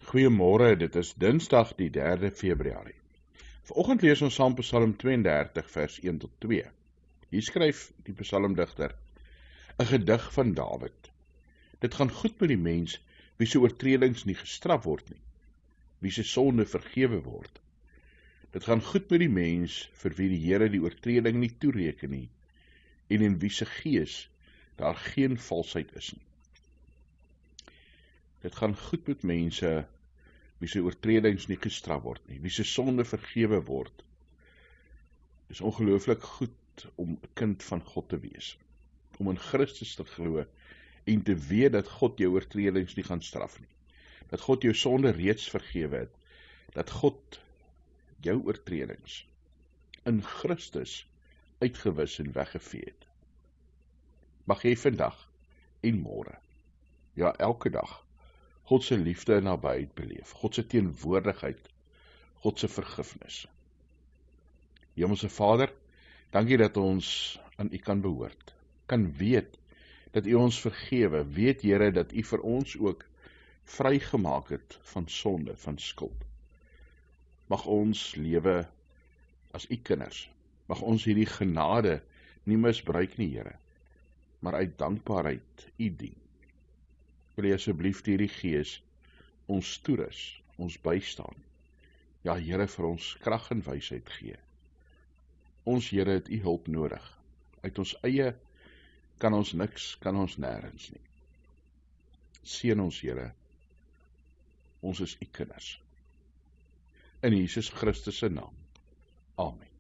Goeiemôre, dit is Dinsdag die 3de Februarie. Vanoggend lees ons saam Psalm 32 vers 1 tot 2. Hier skryf die psalmdigter 'n gedig van Dawid. Dit gaan goed met die mens wie se oortredings nie gestraf word nie, wie se sonde vergewe word. Dit gaan goed met die mens vir wie die Here die oortreding nie toereken nie en in wie se gees daar geen valsheid is nie. Dit gaan goed met mense wie se oortredings nie gestraf word nie, wie se sonde vergewe word. Dit is ongelooflik goed om 'n kind van God te wees, om in Christus te glo en te weet dat God jou oortredings nie gaan straf nie, dat God jou sonde reeds vergewe het, dat God jou oortredings in Christus uitgewis en weggevee het. Mag jy vandag en môre, ja elke dag, God se liefde en nabyheid beleef, God se teenwoordigheid, God se vergifnis. Hemelse Vader, dankie dat ons aan U kan behoort, kan weet dat U ons vergewe, weet Here dat U vir ons ook vrygemaak het van sonde, van skuld. Mag ons lewe as U kinders, mag ons hierdie genade nie misbruik nie, Here, maar uit dankbaarheid U dien. Wil jy asseblief hierdie Gees ons toerus, ons bystaan. Ja, Here, vir ons krag en wysheid gee. Ons Here het U hulp nodig. Uit ons eie kan ons niks, kan ons nêrens nie. Seën ons, Here. Ons is U kinders. In Jesus Christus se naam. Amen.